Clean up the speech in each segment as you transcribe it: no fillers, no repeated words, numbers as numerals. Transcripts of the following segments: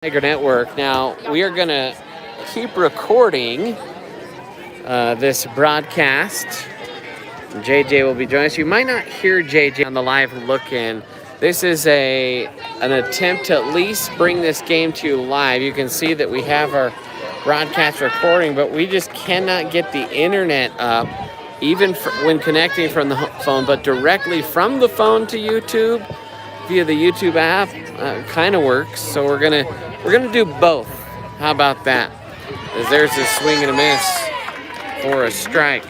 Tiger Network. Now, we are going to keep recording this broadcast. JJ will be joining us. You might not hear JJ on the live look-in. This is an attempt to at least bring this game to you live. You can see that we have our broadcast recording, but we just cannot get the internet up, even when connecting from the phone, but directly from the phone to YouTube via the YouTube app kind of works. So we're gonna do both. How about that? As there's a swing and a miss for a strike.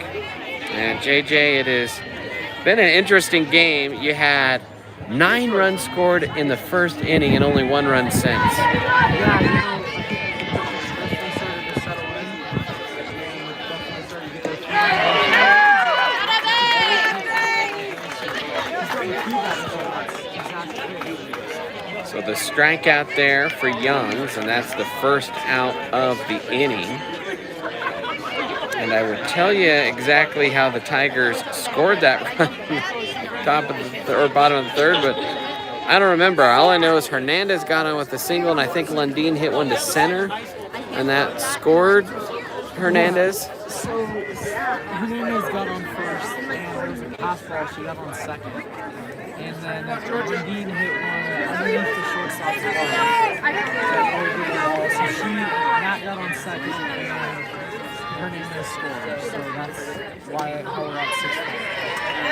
And JJ, it has been an interesting game. You had 9 runs scored in the first inning and only 1 run since. So the strikeout there for Youngs, and that's the first out of the inning. And I will tell you exactly how the Tigers scored that run, top of the bottom of the third, but I don't remember. All I know is Hernandez got on with a single, and I think Lundin hit one to center, and that scored Hernandez. So Hernandez got on first, and there was a pass ball. She got on second, and then Lundin hit one underneath the shortstop's ball. So she not got on second, and Hernandez scored. So that's how we're at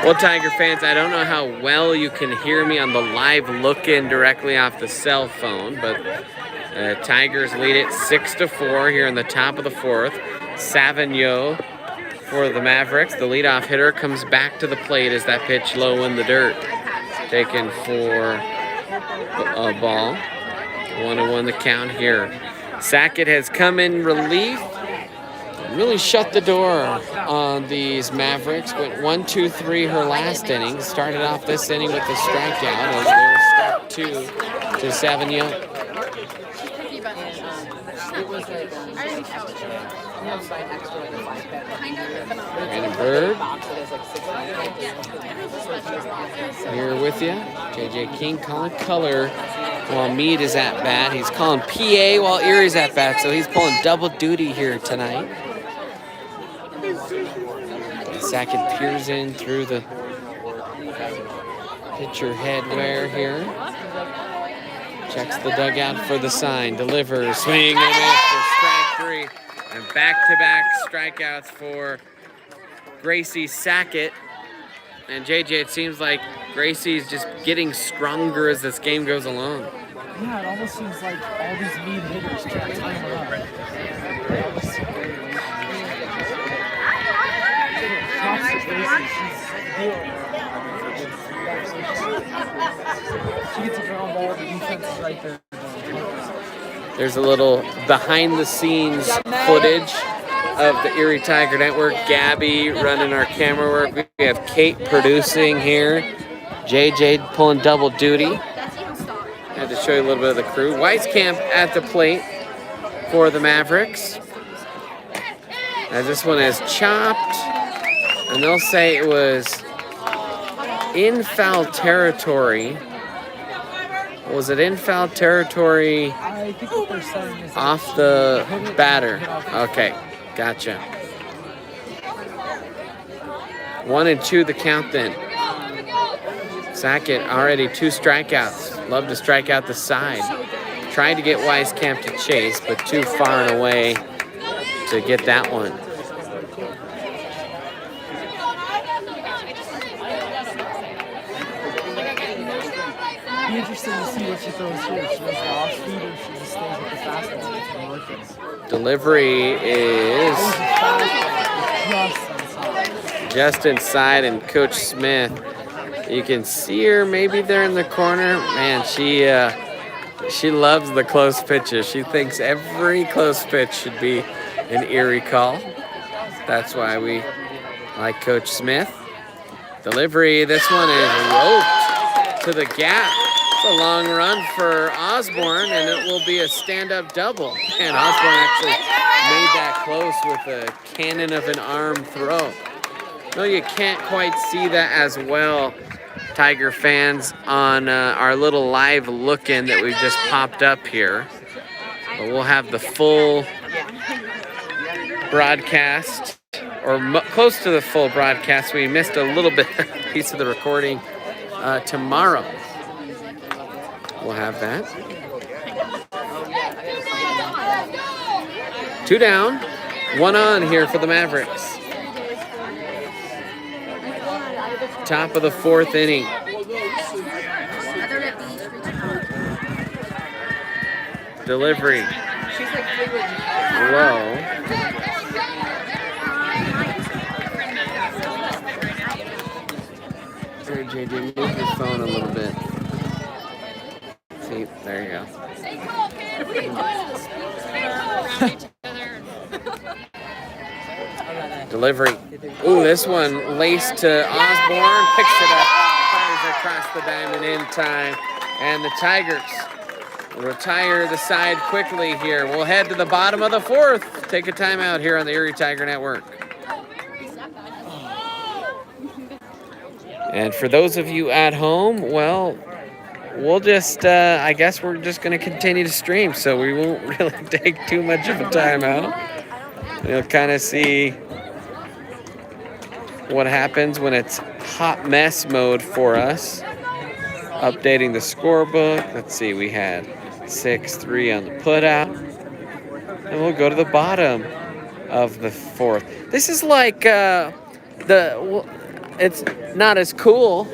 6-4. Well, Tiger fans, I don't know how well you can hear me on the live look-in directly off the cell phone, but Tigers lead it 6-4 here in the top of the fourth. Savigno for the Mavericks. The leadoff hitter comes back to the plate as that pitch low in the dirt. Taken for a ball. 1-1 the count here. Sackett has come in relief. Really shut the door on these Mavericks. Went 1-2-3 her last inning. Started off this inning with a strikeout as there's strike 2 to Savigno. Brandon Bird here with you. JJ King calling color while Mead is at bat. He's calling PA while Erie's at bat, so he's pulling double duty here tonight. Sackett peers in through the pitcher headwear here. Checks the dugout for the sign. Delivers. Swing and a miss for strike 3. And back-to-back strikeouts for Gracie Sackett. And JJ, it seems like Gracie's just getting stronger as this game goes along. Yeah, it almost seems like all these Mead hitters can't time her up. Props to Gracie. She gets a ground ball, the defense is right there. There's a little behind-the-scenes footage of the Erie Tiger Network. Gabby running our camera work. We have Kate producing here. JJ pulling double duty. Had to show you a little bit of the crew. Weiskamp at the plate for the Mavericks. As this one is chopped, and they'll say it was in foul territory. Was it in foul territory I think what they're saying is off the batter? Okay, gotcha. 1-2 the count then. Sackett already 2 strikeouts. Love to strike out the side. Tried to get Weiskamp to chase, but too far and away to get that one. It'll be interesting to see what she throws here. She goes to off speed or she just stays with the fastball. Delivery is just inside, and Coach Smith, you can see her maybe there in the corner. Man, she loves the close pitches. She thinks every close pitch should be an Erie call. That's why we like Coach Smith. Delivery, this one is roped to the gap. It's a long run for Osborne, and it will be a stand-up double. And Osborne actually made that close with a cannon of an arm throw. No, you can't quite see that as well, Tiger fans, on our little live look-in that we've just popped up here. But we'll have the full broadcast, or close to the full broadcast. We missed a little bit piece of the recording tomorrow. We'll have that. 2 down, 1 on here for the Mavericks. Top of the 4th inning. Delivery. Low. Here, JJ, move your phone a little bit. See, there you go. Delivery. Ooh, this one laced to Osborne. Picks it up. Fires across the diamond in time. And the Tigers retire the side quickly here. We'll head to the bottom of the 4th. Take a timeout here on the Erie Tiger Network. And for those of you at home, well, we'll just, I guess we're just going to continue to stream, so we won't really take too much of a timeout. You'll kind of see what happens when it's hot mess mode for us. Updating the scorebook. Let's see, we had 6-3 on the putout. And we'll go to the bottom of the 4th. This is like it's not as cool.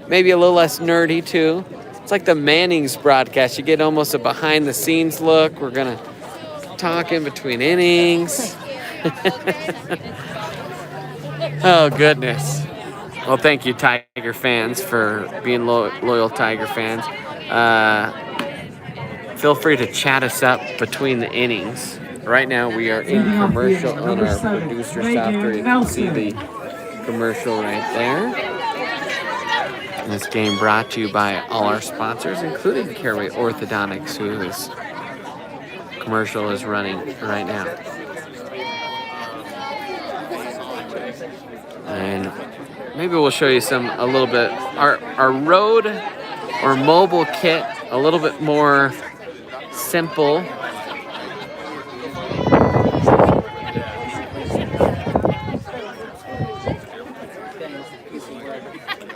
Maybe a little less nerdy too. It's like the Manning's broadcast. You get almost a behind the scenes look. We're going to talk in between innings. Oh, goodness. Well, thank you, Tiger fans, for being loyal Tiger fans. Feel free to chat us up between the innings. Right now, we are in commercial on our producer software. You can see the commercial right there. And this game brought to you by all our sponsors, including Caraway Orthodontics, whose commercial is running right now. And maybe we'll show you a little bit. Our road or mobile kit, a little bit more simple.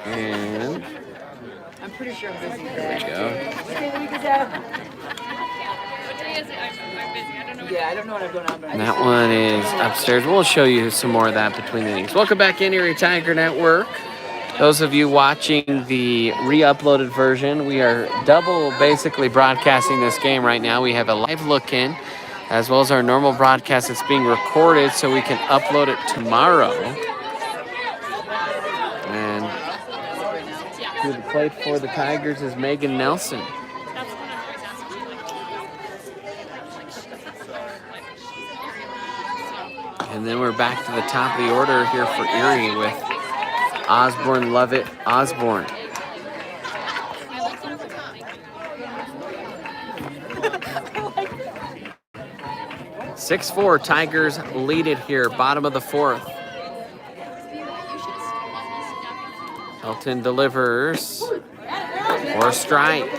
And I'm pretty sure I'm busy. there we go. Yeah, I don't know what I'm doing on. And that one is upstairs. We'll show you some more of that between the innings. Welcome back in Erie Tiger Network. Those of you watching the re-uploaded version, we are double basically broadcasting this game right now. We have a live look-in, as well as our normal broadcast that's being recorded so we can upload it tomorrow. And to the plate for the Tigers is Megan Nelson. And then we're back to the top of the order here for Erie with Osborne, Lovett, Osborne. (6-4) Tigers lead it here, bottom of the 4th. Elton delivers for a strike.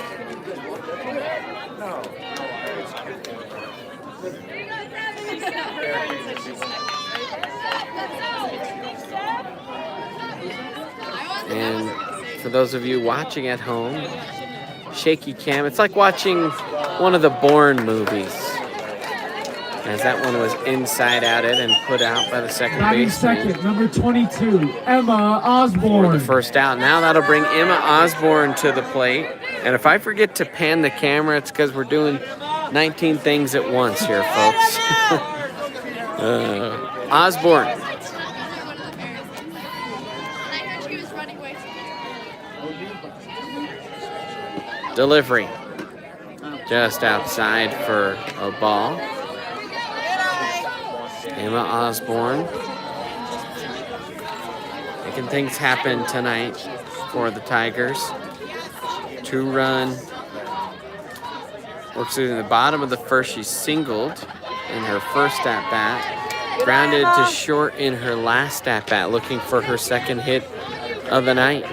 And for those of you watching at home, shaky cam. It's like watching one of the Bourne movies, as that one was inside outed and put out by the second baseman. Second, number 22, Emma Osborne. For the first out. Now that'll bring Emma Osborne to the plate. And if I forget to pan the camera, it's because we're doing 19 things at once here, folks. Osborne. Delivery. Just outside for a ball. Emma Osborne. Making things happen tonight for the Tigers. 2-run. Works it in the bottom of the 1st. She's singled in her first at-bat. Grounded to short in her last at-bat, looking for her second hit of the night.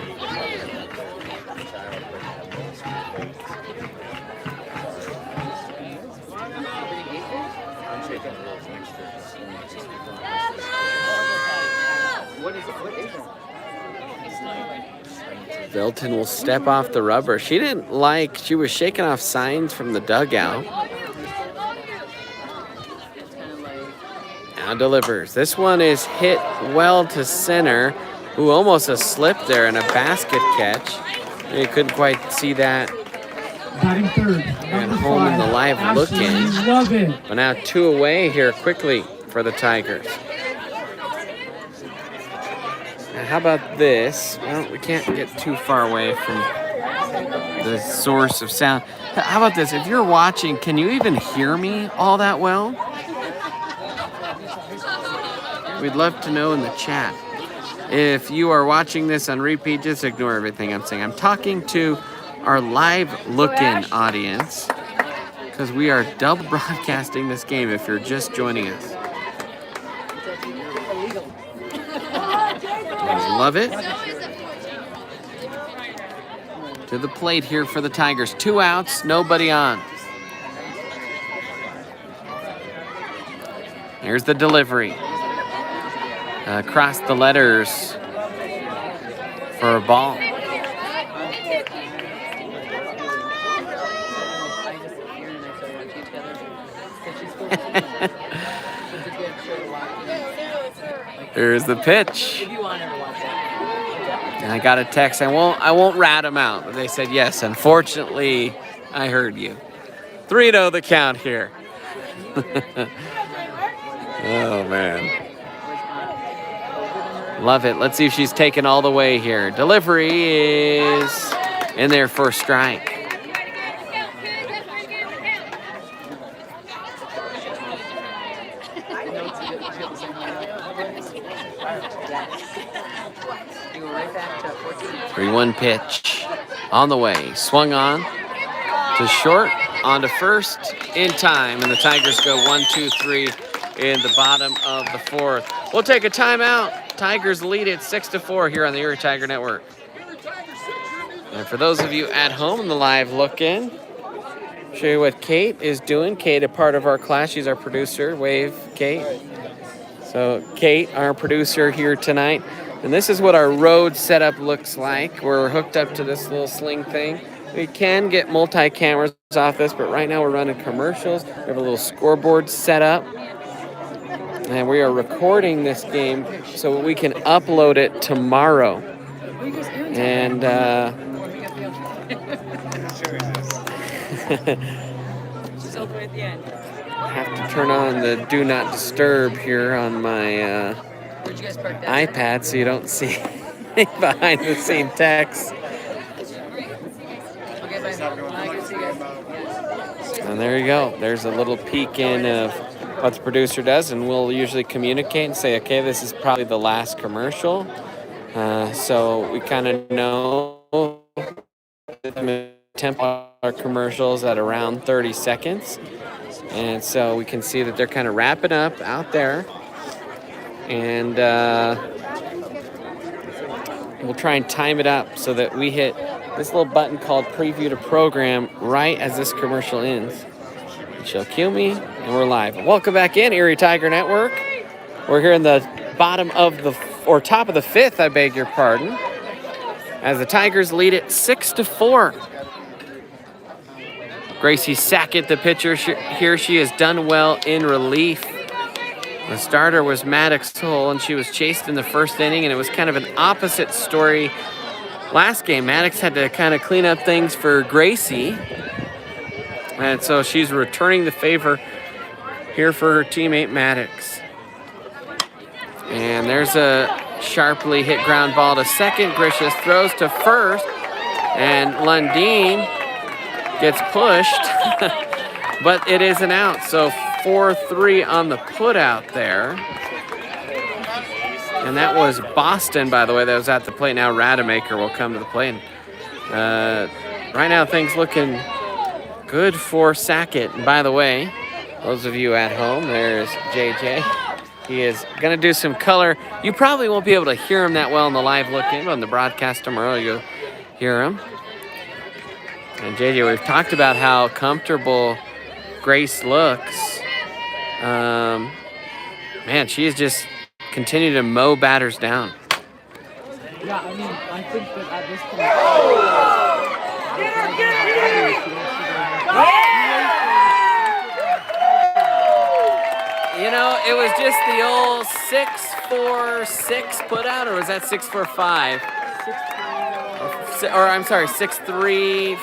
Belton will step off the rubber. She was shaking off signs from the dugout. Now delivers. This one is hit well to center. Ooh, almost a slip there and a basket catch. You couldn't quite see that. Batting third. And home in the live look-in. But now 2 away here quickly for the Tigers. Now how about this? Well, we can't get too far away from the source of sound. How about this? If you're watching, can you even hear me all that well? We'd love to know in the chat. If you are watching this on repeat, just ignore everything I'm saying. I'm talking to our live look-in audience because we are double broadcasting this game if you're just joining us. Love it. To the plate here for the Tigers. 2 outs, nobody on. Here's the delivery. Across the letters for a ball. Here's the pitch. And I got a text. I won't rat them out, but they said yes. Unfortunately, I heard you. 3-0 the count here. Oh man. Love it. Let's see if she's taken all the way here. Delivery is in there for a strike. Three-one pitch on the way. Swung on to short, on to first in time, and the Tigers go 1-2-3 in the bottom of the 4th. We'll take a timeout. Tigers lead it 6-4 here on the Erie Tiger Network. And for those of you at home in the live look-in, show you what Kate is doing. Kate, a part of our class, she's our producer. Wave, Kate. So Kate, our producer here tonight. And this is what our road setup looks like. We're hooked up to this little sling thing. We can get multi-cameras off this, but right now we're running commercials. We have a little scoreboard set up. And we are recording this game so we can upload it tomorrow. And I have to turn on the do not disturb here on my iPad so you don't see behind the scene text. And there you go. There's a little peek in of what the producer does, and we'll usually communicate and say, okay, this is probably the last commercial. So we kind of know the tempo our commercials at around 30 seconds. And so we can see that they're kind of wrapping up out there. And we'll try and time it up so that we hit this little button called preview to program right as this commercial ends. She'll cue me, and we're live. Welcome back in, Erie Tiger Network. We're here in the top of the 5th, I beg your pardon, as the Tigers lead it 6-4. Gracie Sackett, the pitcher here, she has done well in relief. The starter was Maddox Hull, and she was chased in the first inning, and it was kind of an opposite story last game. Maddox had to kind of clean up things for Gracie. And so she's returning the favor here for her teammate Maddox. And there's a sharply hit ground ball to second. Grishas throws to first. And Lundeen gets pushed. But it is an out. So 4-3 on the put out there. And that was Boston, by the way, that was at the plate. Now Rademacher will come to the plate. Right now things looking good for Sackett. And by the way, those of you at home, there's JJ. He is going to do some color. You probably won't be able to hear him that well in the live look-in, but on the broadcast tomorrow you'll hear him. And JJ, we've talked about how comfortable Grace looks. Man, she has just continued to mow batters down. Yeah, I mean, I think that at this point, You know, it was just the old 6-4-6 put out, or was that 6-4-5? Or I'm sorry, 6-3-4.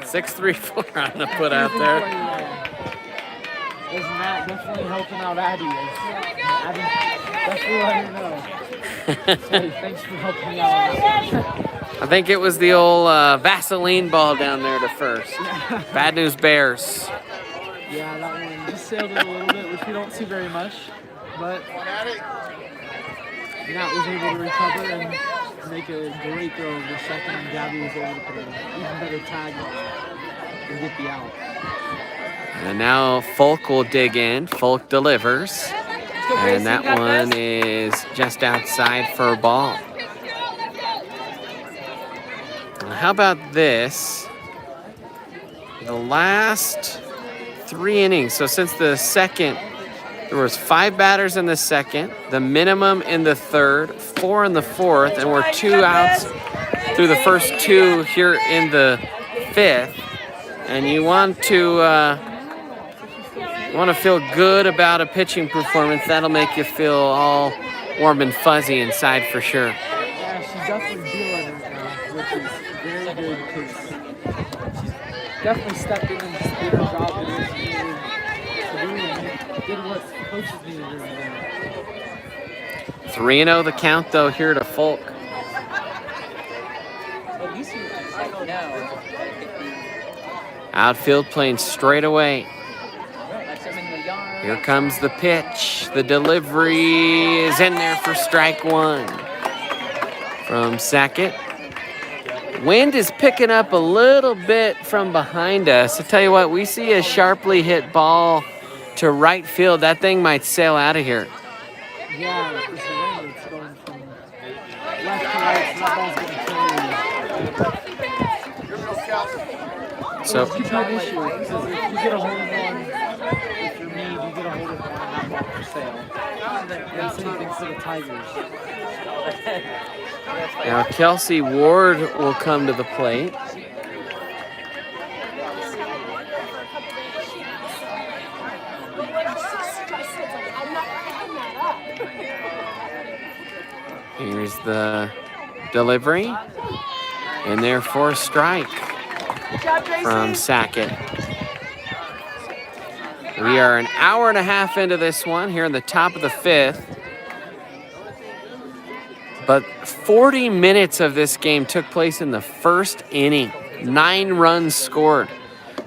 6-3-4 on the put out there. Is Matt definitely helping out Abby? Abby, definitely let her know. Hey, thanks for helping me out on that. I think it was the old Vaseline ball down there to first. Bad news Bears. Yeah, that one just sailed it a little bit, which we don't see very much. But Matt was able to recover and make a great throw over the second, and Gabby was able to put an even better tag on and get the out. And now Folk will dig in. Folk delivers. And that one is just outside for a ball. How about this? The last 3 innings. So since the second, there was 5 batters in the second, the minimum in the third, 4 in the fourth, and we're 2 outs through the first 2 here in the 5th. And you want to feel good about a pitching performance. That'll make you feel all warm and fuzzy inside for sure. Yeah, she's definitely feeling it now, which is very good because she's definitely stepped in and just did her job that she needed to do and did what coaches needed her to do. 3-0 the count though here to Folk. At least I don't know. Outfield playing straight away. Like some in the yard. Here comes the pitch. The delivery is in there for strike 1 from Sackett. Wind is picking up a little bit from behind us. I tell you what, we see a sharply hit ball to right field. That thing might sail out of here. Yeah, it's the wind. It's going from left to right, so that ball's getting carried. So It's a good issue because if you get a hold of one, if you're Mead, you get a hold of one and that ball for sale. That's anything for the Tigers. now Kelsey Ward will come to the plate. Here's the delivery. And there for a strike from Sackett. We are an hour and a half into this one here in the top of the 5th. But 40 minutes of this game took place in the first inning. 9 runs scored.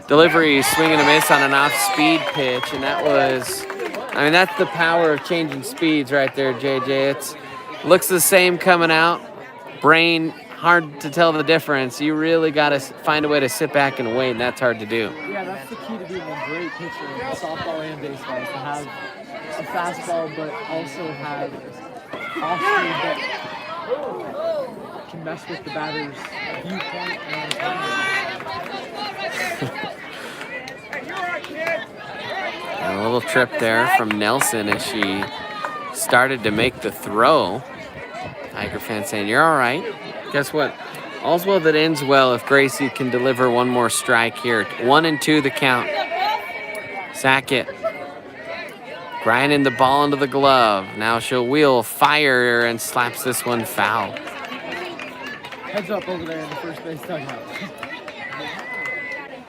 Delivery swing and a miss on an off-speed pitch, and that was, I mean, that's the power of changing speeds right there, JJ. It looks the same coming out. Brain, hard to tell the difference. You really got to find a way to sit back and wait, and that's hard to do. Yeah, that's the key to being a great pitcher in softball and baseball, is to have a fastball but also have off-speed that can mess with the batter's viewpoint and And a little trip there from Nelson as she started to make the throw. Tiger fan saying, "You're all right." Guess what? All's well that ends well if Gracie can deliver one more strike here. 1-2 the count. Sackett grinding the ball into the glove. Now she'll wheel fire and slaps this one foul. heads up over there in the first base dugout.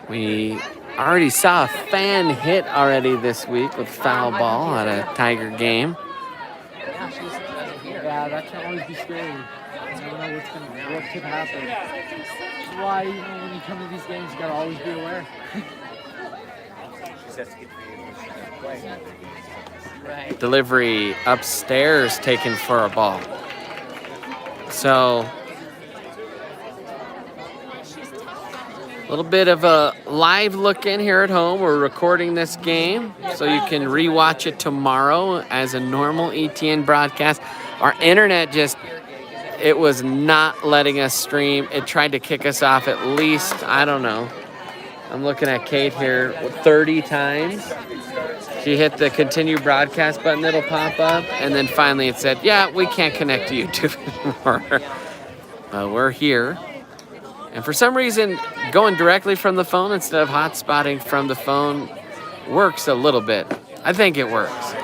We already saw a fan hit already this week with foul ball at a Tiger game. Yeah, that can always be scary. You don't know what could happen. That's why, when you come to these games, you gotta always be aware. Right. Delivery upstairs taken for a ball. So a little bit of a live look in here at home. We're recording this game so you can rewatch it tomorrow as a normal ETN broadcast. Our internet it was not letting us stream. It tried to kick us off at least, I don't know. I'm looking at Kate here 30 times. She hit the continue broadcast button that'll pop up, and then finally it said, yeah, we can't connect to YouTube anymore. We're here. And for some reason, going directly from the phone instead of hotspotting from the phone works a little bit. I think it works.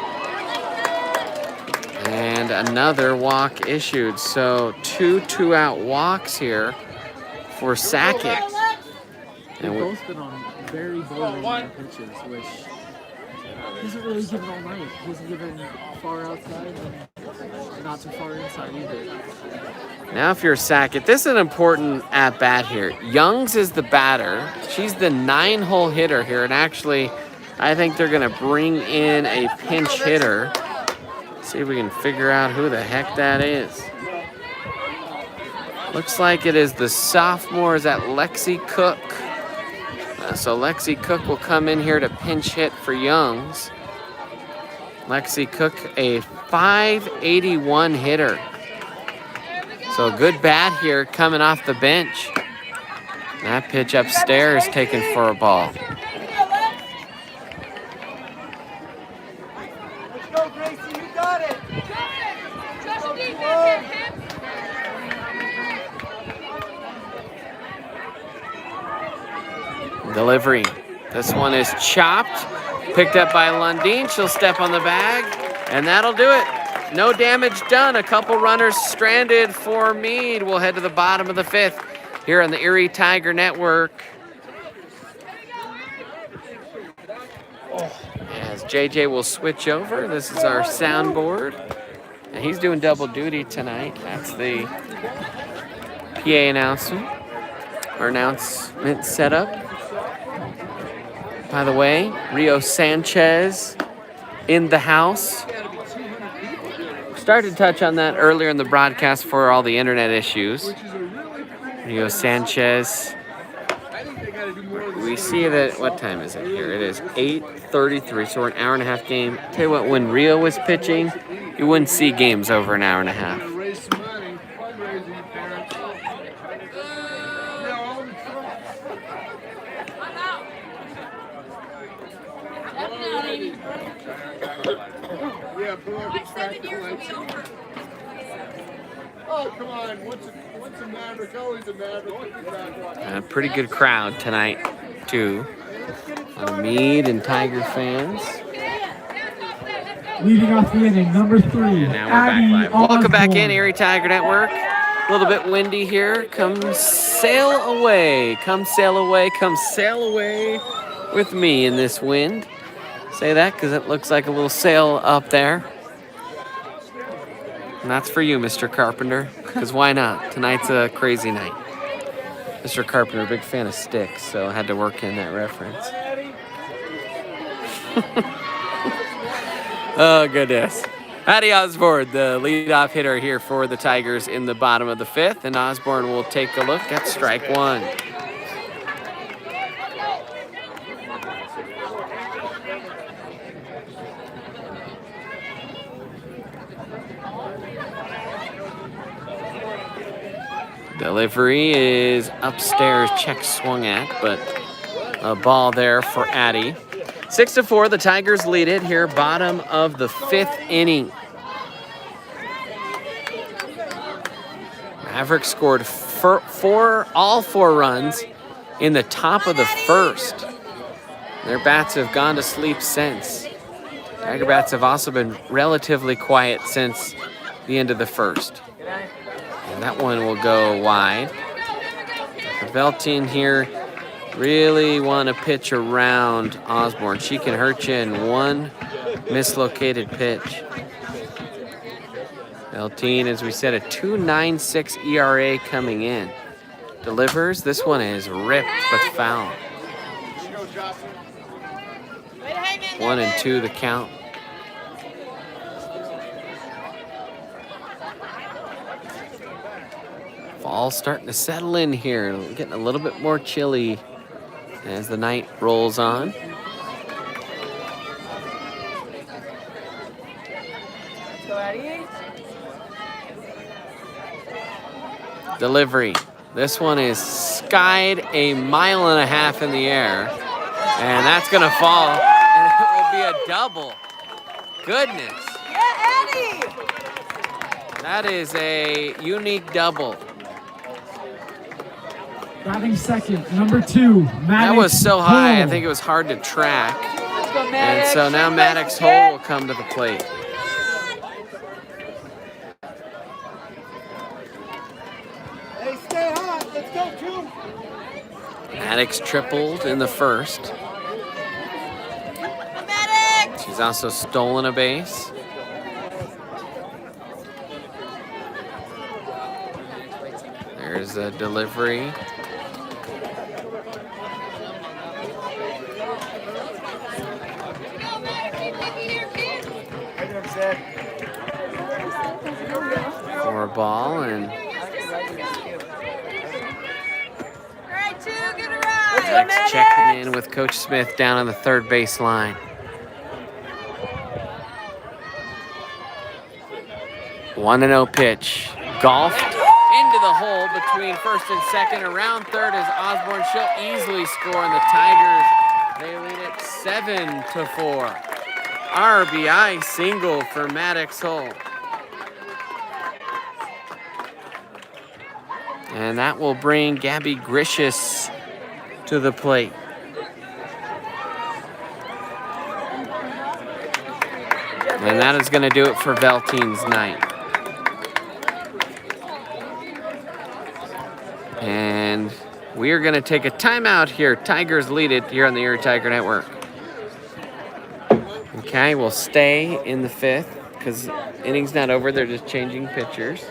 And another walk issued. So two out walks here for Sackett. They've both been on very borderline pitches, which he hasn't really given all night. He hasn't given far outside and not too far inside either. Now if you're Sackett, this is an important at-bat here. Youngs is the batter. She's the 9-hole hitter here. And actually, I think they're going to bring in a pinch hitter. See if we can figure out who the heck that is. Looks like it is the sophomore. Is that Lexi Cook? So Lexi Cook will come in here to pinch hit for Youngs. Lexi Cook, a .581 hitter. So a good bat here coming off the bench. That pitch upstairs taken for a ball. Let's go, Gracie, you got it. Delivery. This one is chopped. Picked up by Lundeen. She'll step on the bag, and that'll do it. No damage done. A couple runners stranded for Mead. We'll head to the bottom of the 5th here on the Erie Tiger Network. As JJ will switch over, this is our soundboard. And he's doing double duty tonight. That's the PA announcement setup. By the way, Rio Sanchez in the house. Started to touch on that earlier in the broadcast for all the internet issues. Rio Sanchez. We see that, what time is it here? It is 8:33, so we're an hour and a half game. Tell you what, when Rio was pitching, you wouldn't see games over an hour and a half. Oh, come on. What's a Maverick? Always a Maverick. A pretty good crowd tonight, too. A lot of Mead and Tiger fans. Leading off the inning, number 3. And now we're back live. Welcome back in, Erie Tiger Network. A little bit windy here. Come sail away. Come sail away. Come sail away with me in this wind. Say that because it looks like a little sail up there. And that's for you, Mr. Carpenter, because why not? Tonight's a crazy night. Mr. Carpenter, big fan of sticks, so I had to work in that reference. Oh, goodness. Patty Osborne, the leadoff hitter here for the Tigers in the bottom of the 5th, and Osborne will take a look at strike 1. Delivery is upstairs, check swung at, but a ball there for Addie. 6-4, the Tigers lead it here, bottom of the 5th inning. Mavericks scored all four runs in the top of the 1st. Their bats have gone to sleep since. Tiger bats have also been relatively quiet since the end of the 1st. And that one will go wide. The Velteen here really want to pitch around Osborne. She can hurt you in one mislocated pitch. Velteen, as we said, a 2.96 ERA coming in. Delivers. This one is ripped but foul. 1-2 the count. Fall's starting to settle in here, getting a little bit more chilly as the night rolls on. Delivery. This one is skied a 1.5 miles in the air, and that's going to fall. And it will be a double. Goodness. Yeah, Eddie! That is a unique double. Batting second, number 2, Maddox. That was so high, I Hull. think it was hard to track. Let's go, And Maddox. so now Maddox Hull will come to the plate. Hey, stay hot. Let's go, Q. Maddox tripled in the first. Medic! She's also stolen a base. There's a delivery. For a ball, and All right, 2, get a ride! Maddox checking in with Coach Smith down on the third base line. 1-0 pitch. Golfed into the hole between first and second. Around third is Osborne. She'll easily score, and the Tigers, they lead it 7-4. RBI single for Maddox Hull. And that will bring Gabby Gricius to the plate. And that is going to do it for Velteen's night. And we are going to take a timeout here. Tigers lead it here on the Erie Tiger Network. Okay, we'll stay in the 5th because inning's not over. They're just changing pitchers.